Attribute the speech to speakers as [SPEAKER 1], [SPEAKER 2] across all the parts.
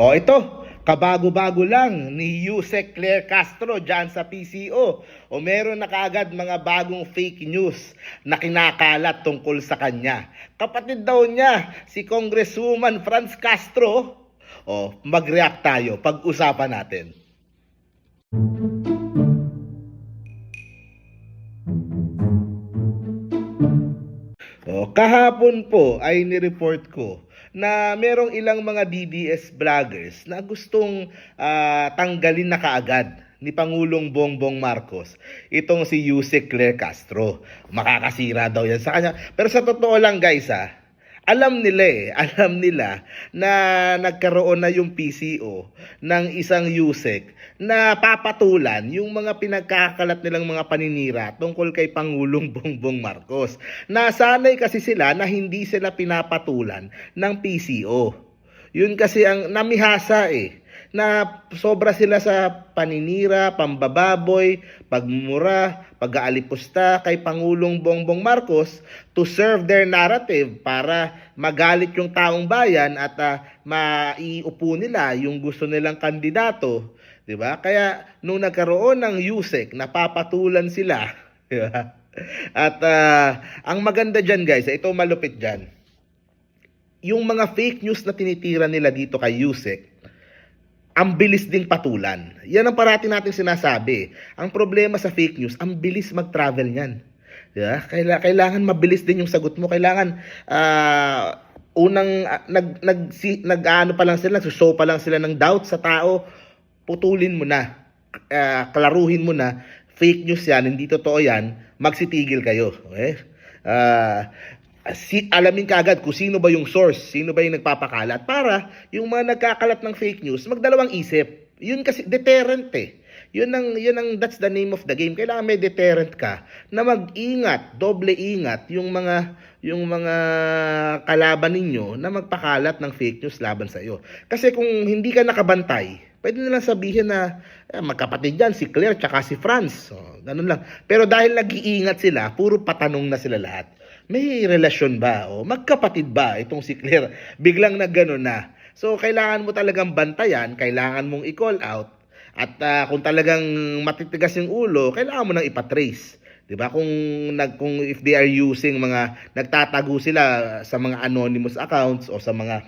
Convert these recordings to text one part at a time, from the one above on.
[SPEAKER 1] O ito, kabago-bago lang ni Yusek Claire Castro dyan sa PCO. O meron na kaagad mga bagong fake news na kinakalat tungkol sa kanya. Kapatid daw niya, si Congresswoman Franz Castro. O, mag-react tayo, pag-usapan natin. Kahapon po ay nireport ko na merong ilang mga DDS vloggers na gustong tanggalin na kaagad ni Pangulong Bongbong Marcos itong si Yusek Claire Castro. Makakasira daw yan sa kanya. Pero sa totoo lang guys alam nila na nagkaroon na yung PCO ng isang Yusek na papatulan yung mga pinagkakalat nilang mga paninira tungkol kay Pangulong Bongbong Marcos. Nasanay kasi sila na hindi sila pinapatulan ng PCO. Yun kasi ang namihasa na sobra sila sa paninira, pambababoy, pagmumura, pag-aalipusta kay Pangulong Bongbong Marcos to serve their narrative para magalit yung taong bayan at maiupo nila yung gusto nilang kandidato, 'di ba? Kaya nung nagkaroon ng Yusek, napapatulan sila, 'di ba? At ang maganda diyan guys, ito malupit diyan. Yung mga fake news na tinitira nila dito kay Yusek, ang bilis ding patulan. Yan ang parati natin sinasabi. Ang problema sa fake news, ang bilis mag-travel niyan. Yeah? Kailangan mabilis din yung sagot mo. Kailangan unang nag-ano pa lang sila, nagsushow pa lang sila ng doubt sa tao, putulin mo na. Klaruhin mo na, fake news yan, hindi totoo yan, magsitigil kayo. Okay? Alamin kaagad kung sino ba yung source, sino ba yung nagpapakalat para yung mga nagkakalat ng fake news magdalawang isip. Yun kasi deterrent Yun ang that's the name of the game. Kailangan may deterrent ka na mag-ingat, doble ingat yung mga kalaban ninyo na magpakalat ng fake news laban sa iyo. Kasi kung hindi ka nakabantay, pwede nilang sabihin na magkapatid yan, si Claire tsaka si Franz. Ganun lang. Pero dahil nag-iingat sila, puro patanong na sila lahat. May relasyon ba? O magkapatid ba itong si Claire? Biglang nagganon na. So, kailangan mo talagang bantayan, kailangan mong i-call out. At kung talagang matitigas yung ulo, kailangan mo nang ipatrace. 'Di ba? Kung if they are using nagtatago sila sa mga anonymous accounts o sa mga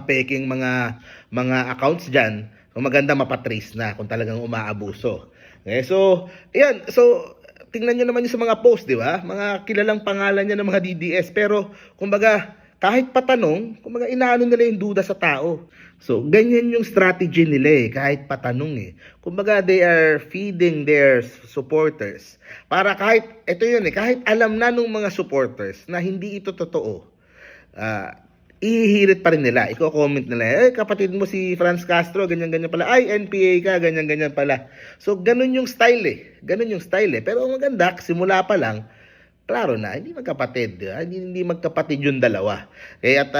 [SPEAKER 1] peking mga accounts diyan, maganda mapatrace na kung talagang umaabuso. Okay? So, ayan. So, tingnan nyo naman yung sa mga post, di ba? Mga kilalang pangalan niya ng mga DDS. Pero, kumbaga, kahit patanong, kumbaga, inaano nila yung duda sa tao. So, ganyan yung strategy nila kahit patanong Kumbaga, they are feeding their supporters. Para kahit, ito yun kahit alam na nung mga supporters na hindi ito totoo, ihihirit pa rin nila. Iko-comment nila, kapatid mo si Franz Castro, ganyan-ganyan pala. Ay, NPA ka, ganyan-ganyan pala. So, ganun yung style Ganun yung style Pero ang maganda, simula pa lang, klaro na, hindi magkapatid. Hindi magkapatid yung dalawa. At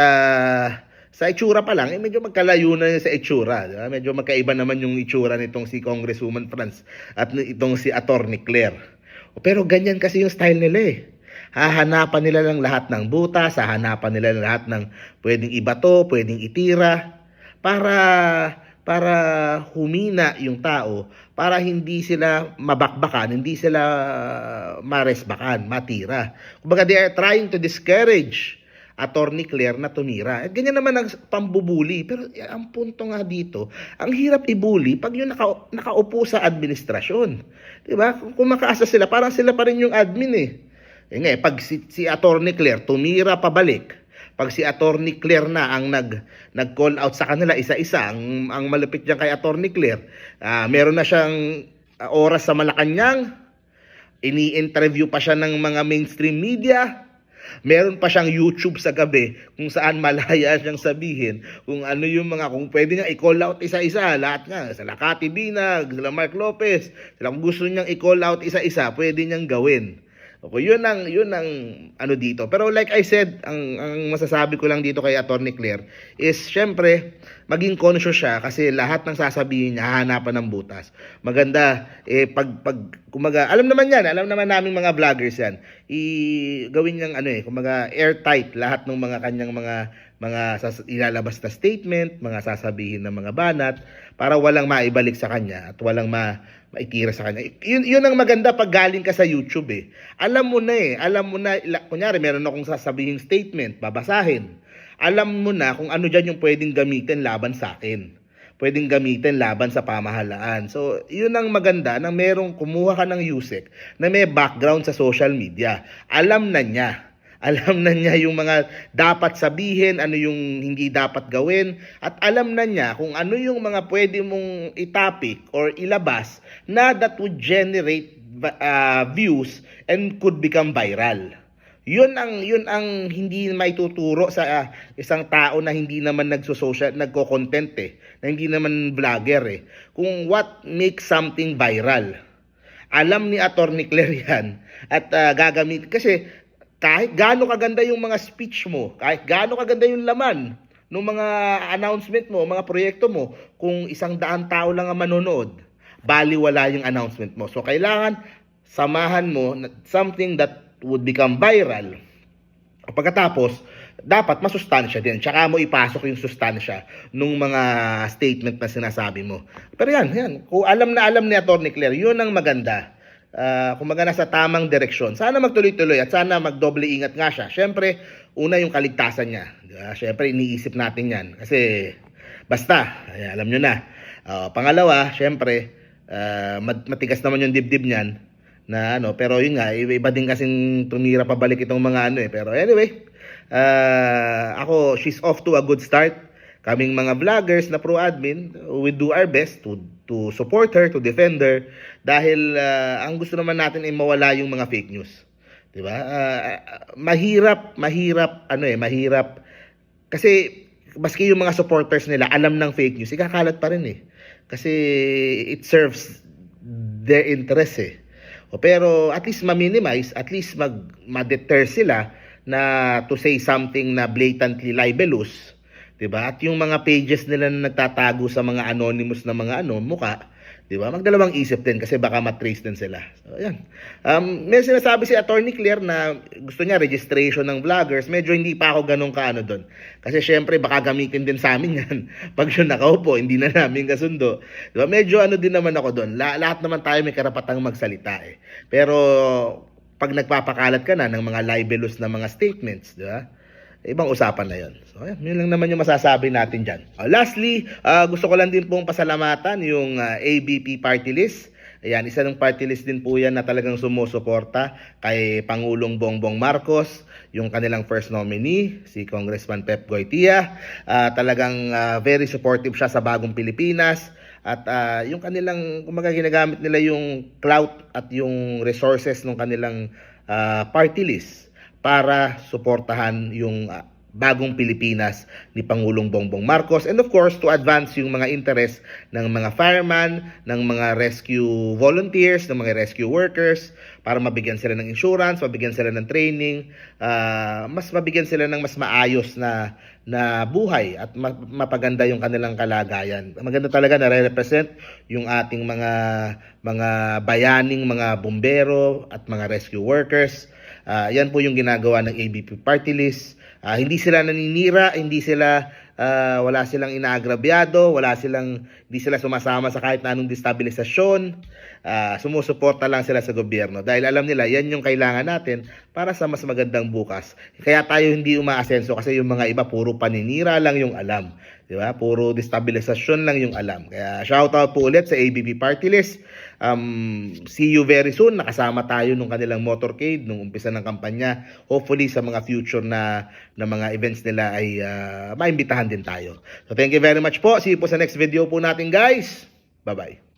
[SPEAKER 1] sa itsura pa lang, medyo magkalayo na sa itsura. Diba? Medyo magkaiba naman yung itsura nitong si Congresswoman Franz at itong si Attorney Claire. Pero ganyan kasi yung style nila Hahanapan nila lang lahat ng butas, hahanapan nila lahat ng pwedeng ibato, pwedeng itira para humina yung tao, para hindi sila mabakbakan, hindi sila maresbakan, matira. Kumbaga they are trying to discourage Attorney Claire na tumira. At ganyan naman ang pambubuli. Pero ang punto nga dito, ang hirap ibuli pag yung nakaupo sa administrasyon. Diba? Kung makaasa sila, parang sila pa rin yung admin pag si Attorney Claire tumira pabalik, pag si Attorney Claire na ang nag-call out sa kanila isa-isa, ang malupit diyan kay Attorney Claire, meron na siyang oras sa Malacanang, ini-interview pa siya ng mga mainstream media, meron pa siyang YouTube sa gabi kung saan malaya siyang sabihin kung ano yung kung pwede niya i-call out isa-isa, lahat nga, sa Lakati Binag, sila Mark Lopez, sila kung gusto niyang i-call out isa-isa, pwede niyang gawin. Okay, yun ang ano dito. Pero like I said, ang masasabi ko lang dito kay Attorney Claire is syempre maging conscious siya kasi lahat ng sasabihin niya hahanapan ng butas. Maganda kumaga, alam naman naming mga vloggers yan. Gawin niyang kumaga airtight lahat ng mga kanyang ilalabas na statement, mga sasabihin ng mga banat para walang maibalik sa kanya at walang maitira sa kanya. Yun ang maganda pag galing ka sa YouTube eh. Alam mo na, kunyari meron akong sasabihin statement, babasahin. Alam mo na kung ano dyan yung pwedeng gamitin laban sa akin. Pwedeng gamitin laban sa pamahalaan. So, yun ang maganda na merong kumuha ka ng USEC na may background sa social media. Alam na niya. Alam na niya yung mga dapat sabihin, ano yung hindi dapat gawin, at alam na niya kung ano yung mga pwede mong itapik or ilabas na that would generate views and could become viral. Yun ang hindi maituturo sa isang tao na hindi naman nagko-content na hindi naman vlogger kung what makes something viral. Alam ni Atty. Claire yan at gagamit kasi kahit gaano kaganda yung mga speech mo, kahit gaano kaganda yung laman ng mga announcement mo, mga proyekto mo, kung 100 tao lang ang manonood, baliwala yung announcement mo. So kailangan samahan mo something that would become viral. Pagkatapos, dapat masustansya din. Tsaka mo ipasok yung sustansya nung mga statement na sinasabi mo. Pero yan. Kung alam ni Atty. Claire, yun ang maganda. Kumaga nasa tamang direksyon. Sana magtuloy-tuloy at sana magdoble ingat nga siya. Siyempre, una yung kaligtasan niya. Siyempre, iniisip natin yan. Kasi, basta, alam nyo na. Pangalawa, siyempre, matigas naman yung dibdib niyan. Pero yun nga, iba din kasing tumira pabalik itong mga Pero anyway, ako, she's off to a good start. Kaming mga vloggers na pro-admin, we do our best to support her, to defend her, dahil ang gusto naman natin ay mawala yung mga fake news. 'Di ba? Mahirap kasi maski yung mga supporters nila alam ng fake news, ikakalat pa rin Kasi it serves their interest Pero at least ma-minimize, at least ma-deter sila na to say something na blatantly libelous, 'di ba? At yung mga pages nila na nagtatago sa mga anonymous na mga mukha, 'di ba? Magdalawang isip din kasi baka matrace din sila. So, ayan. May sinasabi si Atty. Claire na gusto niya registration ng vloggers. Medyo hindi pa ako ganun doon. Kasi syempre baka gamitin din sa amin 'yan. Pag yun nakaupo, hindi na namin kasundo. 'Di ba? Medyo din naman ako doon. Lahat naman tayo may karapatang magsalita Pero pag nagpapakalat ka na ng mga libelous na mga statements, 'di ba? Ibang usapan na yon. So, ayan, yun lang naman yung masasabi natin dyan. Lastly, gusto ko lang din pong pasalamatan yung ABP party list. Ayan, isa ng party list din po yan na talagang sumusuporta kay Pangulong Bongbong Marcos, yung kanilang first nominee, si Congressman Pep Goytia. Talagang very supportive siya sa Bagong Pilipinas. At yung kanilang, kumaga ginagamit nila yung clout at yung resources ng kanilang party list para suportahan yung Bagong Pilipinas ni Pangulong Bongbong Marcos, and of course to advance yung mga interest ng mga fireman, ng mga rescue volunteers, ng mga rescue workers, para mabigyan sila ng insurance, mabigyan sila ng training, mas mabigyan sila ng mas maayos na buhay at mapaganda yung kanilang kalagayan. Maganda talaga na represent yung ating mga bayaning mga bumbero at mga rescue workers. Yan po yung ginagawa ng ABP party list. Hindi sila naninira, wala silang inaagrabyado, hindi sila sumasama sa kahit na anong destabilisasyon. Sumusuporta lang sila sa gobyerno dahil alam nila yan yung kailangan natin para sa mas magandang bukas. Kaya tayo hindi umaasenso kasi yung mga iba puro paninira lang yung alam, di ba? Puro destabilisasyon lang yung alam. Kaya shout out po ulit sa ABP party list. See you very soon. Nakasama tayo nung kanilang motorcade nung umpisa ng kampanya. Hopefully sa mga future na mga events nila ay maimbitahan din tayo. So thank you very much po. See you po sa next video po natin, guys. Bye-bye.